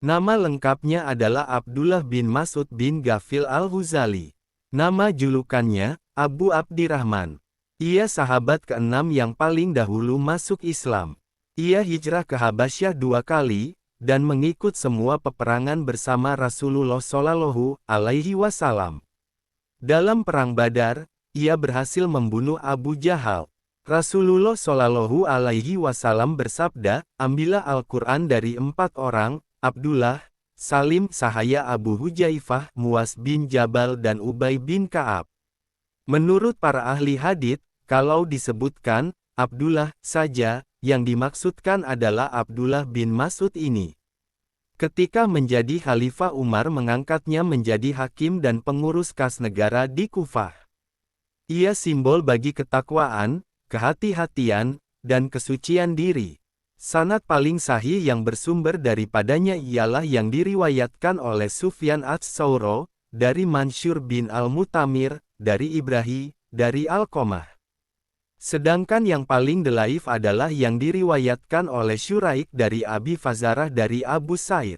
Nama lengkapnya adalah Abdullah bin Mas'ud bin Ghafil al-Huzali. Nama julukannya, Abu Abdirrahman. Ia sahabat keenam yang paling dahulu masuk Islam. Ia hijrah ke Habasyah 2 kali, dan mengikut semua peperangan bersama Rasulullah Shallallahu Alaihi Wasallam. Dalam Perang Badar, ia berhasil membunuh Abu Jahal. Rasulullah Shallallahu Alaihi Wasallam bersabda, ambillah Al-Quran dari 4 orang, Abdullah, Salim, Sahaya, Abu Hujaifah, Muaz bin Jabal dan Ubay bin Ka'ab. Menurut para ahli hadits, kalau disebutkan Abdullah saja, yang dimaksudkan adalah Abdullah bin Mas'ud ini. Ketika menjadi Khalifah Umar mengangkatnya menjadi hakim dan pengurus kas negara di Kufah. Ia simbol bagi ketakwaan, kehati-hatian, dan kesucian diri. Sanad paling sahih yang bersumber daripadanya ialah yang diriwayatkan oleh Sufyan ats-Tsauri, dari Mansur bin al-Mutamir, dari Ibrahim, dari Alqamah. Sedangkan yang paling dhalaif adalah yang diriwayatkan oleh Syuraik dari Abi Fazarah dari Abu Said.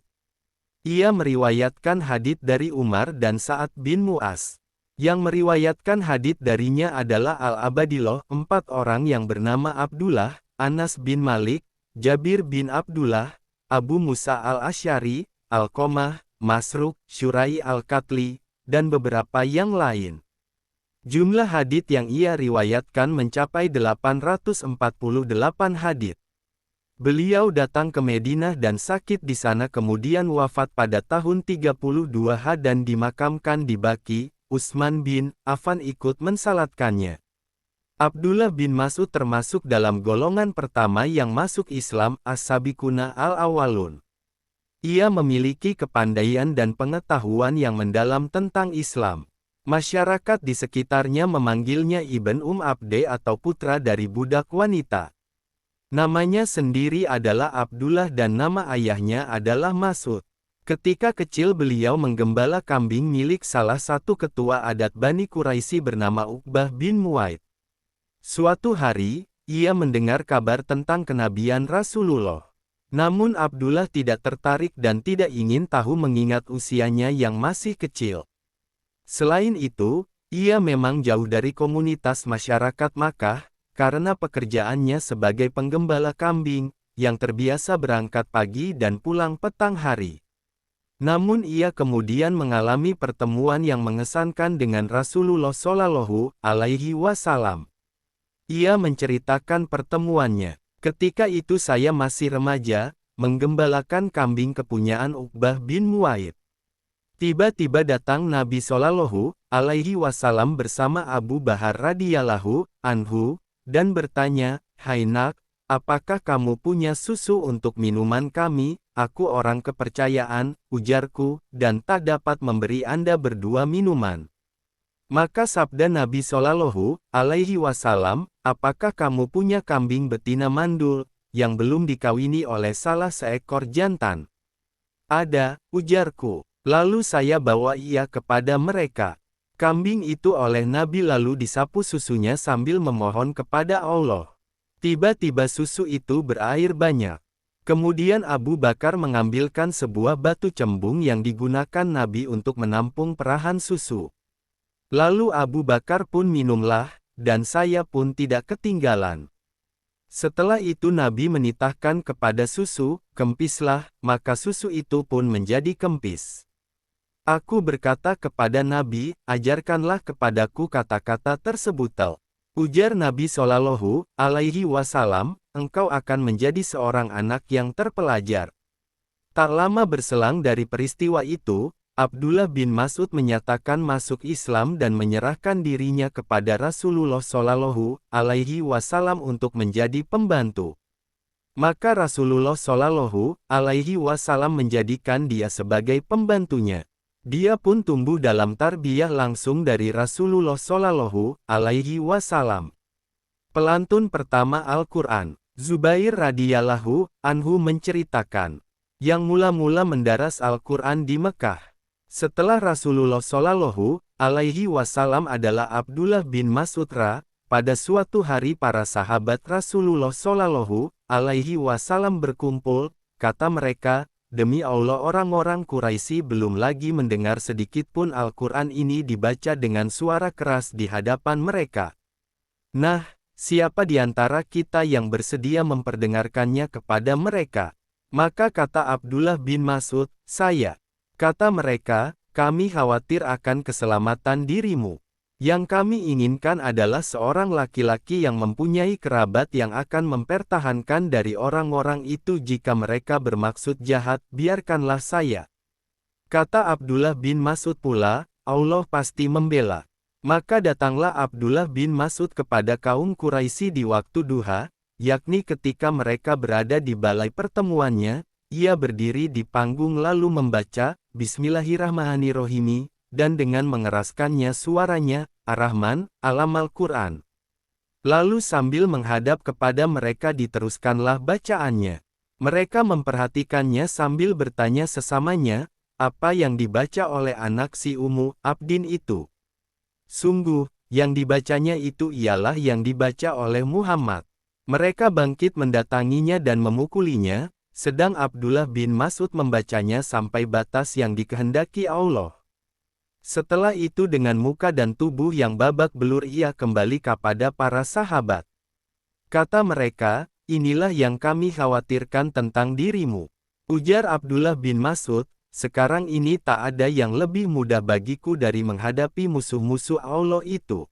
Ia meriwayatkan hadits dari Umar dan Sa'ad bin Mu'az. Yang meriwayatkan hadits darinya adalah Al-Abadiloh, 4 orang yang bernama Abdullah, Anas bin Malik, Jabir bin Abdullah, Abu Musa al-Asy'ari, Alqamah, Masruk, Syurai al-Katli, dan beberapa yang lain. Jumlah hadits yang ia riwayatkan mencapai 848 hadits. Beliau datang ke Madinah dan sakit di sana kemudian wafat pada tahun 32 dan dimakamkan di Baqi. Utsman bin Affan ikut mensalatkannya. Abdullah bin Mas'ud termasuk dalam golongan pertama yang masuk Islam, as-sabiquna al-awwalun. Ia memiliki kepandaian dan pengetahuan yang mendalam tentang Islam. Masyarakat di sekitarnya memanggilnya Ibn Abde atau putra dari budak wanita. Namanya sendiri adalah Abdullah dan nama ayahnya adalah Mas'ud. Ketika kecil beliau menggembala kambing milik salah satu ketua adat Bani Quraisy bernama Uqbah bin Mu'aid. Suatu hari, ia mendengar kabar tentang kenabian Rasulullah. Namun Abdullah tidak tertarik dan tidak ingin tahu mengingat usianya yang masih kecil. Selain itu, ia memang jauh dari komunitas masyarakat Makkah, karena pekerjaannya sebagai penggembala kambing, yang terbiasa berangkat pagi dan pulang petang hari. Namun ia kemudian mengalami pertemuan yang mengesankan dengan Rasulullah Shallallahu Alaihi Wasallam. Ia menceritakan pertemuannya. Ketika itu saya masih remaja, menggembalakan kambing kepunyaan Uqbah bin Mu'aid. Tiba-tiba datang Nabi Shallallahu Alaihi Wasallam bersama Abu Bakar radhiyallahu anhu, dan bertanya, "Hai nak, apakah kamu punya susu untuk minuman kami? Aku orang kepercayaan," ujarku, "dan tak dapat memberi Anda berdua minuman." Maka sabda Nabi Shallallahu Alaihi Wasallam, "Apakah kamu punya kambing betina mandul, yang belum dikawini oleh salah seekor jantan?" "Ada," ujarku. Lalu saya bawa ia kepada mereka. Kambing itu oleh Nabi lalu disapu susunya sambil memohon kepada Allah. Tiba-tiba susu itu berair banyak. Kemudian Abu Bakar mengambilkan sebuah batu cembung yang digunakan Nabi untuk menampung perahan susu. Lalu Abu Bakar pun minumlah, dan saya pun tidak ketinggalan. Setelah itu Nabi menitahkan kepada susu, "Kempislah," maka susu itu pun menjadi kempis. Aku berkata kepada Nabi, "Ajarkanlah kepadaku kata-kata tersebut." Ujar Nabi Shallallahu Alaihi Wasallam, "Engkau akan menjadi seorang anak yang terpelajar." Tak lama berselang dari peristiwa itu, Abdullah bin Mas'ud menyatakan masuk Islam dan menyerahkan dirinya kepada Rasulullah Shallallahu Alaihi Wasallam untuk menjadi pembantu. Maka Rasulullah Shallallahu Alaihi Wasallam menjadikan dia sebagai pembantunya. Dia pun tumbuh dalam tarbiyah langsung dari Rasulullah Shallallahu Alaihi Wasallam. Pelantun pertama Al-Quran, Zubair radhiyallahu anhu menceritakan, yang mula-mula mendaras Al-Quran di Mekah setelah Rasulullah Shallallahu Alaihi Wasallam adalah Abdullah bin Mas'ud. Pada suatu hari para sahabat Rasulullah Shallallahu Alaihi Wasallam berkumpul, kata mereka, demi Allah orang-orang Quraisy belum lagi mendengar sedikitpun Al-Quran ini dibaca dengan suara keras di hadapan mereka. Nah, siapa di antara kita yang bersedia memperdengarkannya kepada mereka? Maka kata Abdullah bin Mas'ud, saya. Kata mereka, kami khawatir akan keselamatan dirimu. Yang kami inginkan adalah seorang laki-laki yang mempunyai kerabat yang akan mempertahankan dari orang-orang itu jika mereka bermaksud jahat, biarkanlah saya. Kata Abdullah bin Mas'ud pula, Allah pasti membela. Maka datanglah Abdullah bin Mas'ud kepada kaum Quraisy di waktu duha, yakni ketika mereka berada di balai pertemuannya, ia berdiri di panggung lalu membaca, Bismillahirrahmanirrahim, dan dengan mengeraskannya suaranya, Ar-Rahman, alam Al-Quran. Lalu sambil menghadap kepada mereka diteruskanlah bacaannya. Mereka memperhatikannya sambil bertanya sesamanya, apa yang dibaca oleh anak si Ummu Abdin itu? Sungguh, yang dibacanya itu ialah yang dibaca oleh Muhammad. Mereka bangkit mendatanginya dan memukulinya, sedang Abdullah bin Mas'ud membacanya sampai batas yang dikehendaki Allah. Setelah itu dengan muka dan tubuh yang babak belur ia kembali kepada para sahabat. Kata mereka, inilah yang kami khawatirkan tentang dirimu. Ujar Abdullah bin Mas'ud, sekarang ini tak ada yang lebih mudah bagiku dari menghadapi musuh-musuh Allah itu.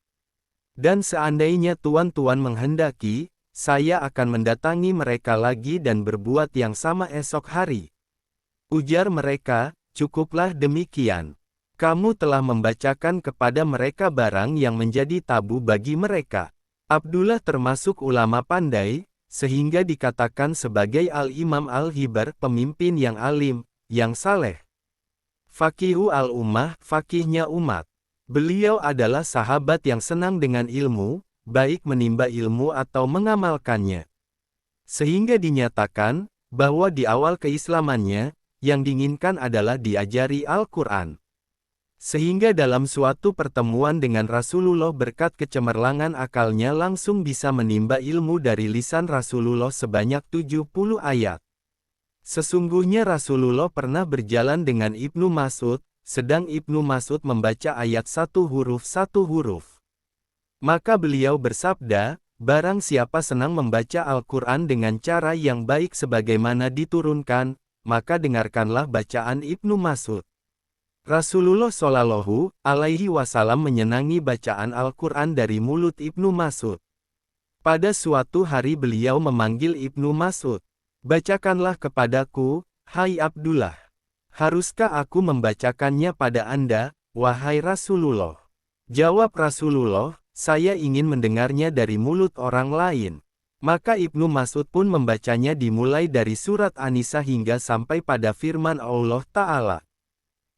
Dan seandainya tuan-tuan menghendaki, saya akan mendatangi mereka lagi dan berbuat yang sama esok hari. Ujar mereka, cukuplah demikian. Kamu telah membacakan kepada mereka barang yang menjadi tabu bagi mereka. Abdullah termasuk ulama pandai, sehingga dikatakan sebagai Al-Imam Al-Hibar, pemimpin yang alim, yang saleh. Faqihu al-ummah, faqihnya umat. Beliau adalah sahabat yang senang dengan ilmu, baik menimba ilmu atau mengamalkannya. Sehingga dinyatakan, bahwa di awal keislamannya, yang diinginkan adalah diajari Al-Quran. Sehingga dalam suatu pertemuan dengan Rasulullah berkat kecemerlangan akalnya langsung bisa menimba ilmu dari lisan Rasulullah sebanyak 70 ayat. Sesungguhnya Rasulullah pernah berjalan dengan Ibnu Mas'ud, sedang Ibnu Mas'ud membaca ayat satu huruf. Maka beliau bersabda, barang siapa senang membaca Al-Quran dengan cara yang baik sebagaimana diturunkan, maka dengarkanlah bacaan Ibnu Mas'ud. Rasulullah Shallallahu Alaihi Wasallam menyenangi bacaan Al-Quran dari mulut Ibnu Mas'ud. Pada suatu hari beliau memanggil Ibnu Mas'ud. Bacakanlah kepadaku, hai Abdullah. Haruskah aku membacakannya pada Anda, wahai Rasulullah? Jawab Rasulullah, saya ingin mendengarnya dari mulut orang lain. Maka Ibnu Mas'ud pun membacanya dimulai dari surat An-Nisa hingga sampai pada firman Allah Ta'ala.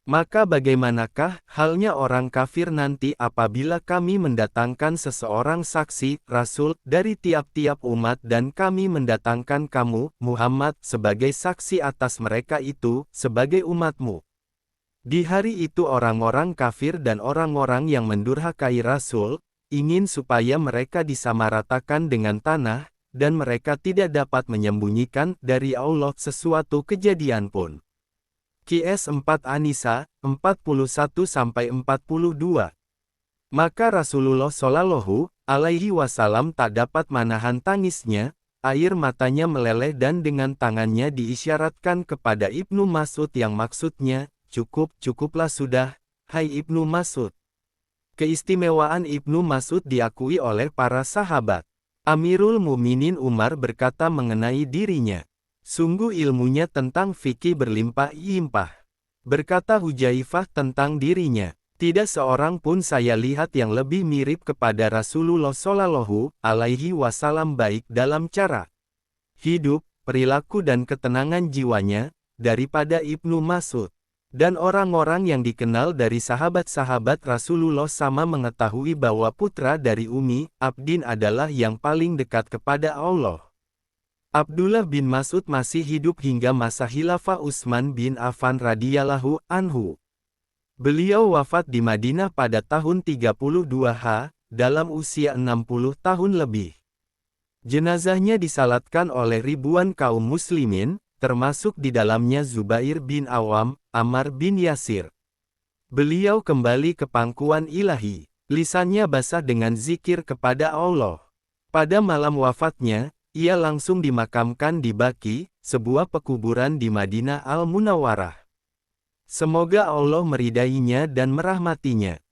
Maka bagaimanakah halnya orang kafir nanti apabila kami mendatangkan seseorang saksi, Rasul, dari tiap-tiap umat dan kami mendatangkan kamu, Muhammad, sebagai saksi atas mereka itu, sebagai umatmu. Di hari itu orang-orang kafir dan orang-orang yang mendurhakai Rasul, ingin supaya mereka disamaratakan dengan tanah, dan mereka tidak dapat menyembunyikan dari Allah sesuatu kejadian pun. QS 4 An-Nisa, 41-42. Maka Rasulullah Shallallahu Alaihi Wasallam tak dapat menahan tangisnya, air matanya meleleh dan dengan tangannya diisyaratkan kepada Ibnu Mas'ud yang maksudnya, cukuplah sudah, hai Ibnu Mas'ud. Keistimewaan Ibnu Mas'ud diakui oleh para sahabat. Amirul Mukminin Umar berkata mengenai dirinya, sungguh ilmunya tentang fikih berlimpah-limpah. Berkata Hudzaifah tentang dirinya, tidak seorang pun saya lihat yang lebih mirip kepada Rasulullah Shallallahu Alaihi Wasallam baik dalam cara hidup, perilaku dan ketenangan jiwanya, daripada Ibnu Mas'ud. Dan orang-orang yang dikenal dari sahabat-sahabat Rasulullah sama mengetahui bahwa putra dari Ummi Abdin adalah yang paling dekat kepada Allah. Abdullah bin Mas'ud masih hidup hingga masa khilafah Utsman bin Affan radhiyallahu anhu. Beliau wafat di Madinah pada tahun 32 dalam usia 60 tahun lebih. Jenazahnya disalatkan oleh ribuan kaum muslimin, termasuk di dalamnya Zubair bin Awam, Ammar bin Yasir. Beliau kembali ke pangkuan ilahi. Lisannya basah dengan zikir kepada Allah. Pada malam wafatnya, ia langsung dimakamkan di Baqi, sebuah pekuburan di Madinah Al-Munawwarah. Semoga Allah meridainya dan merahmatinya.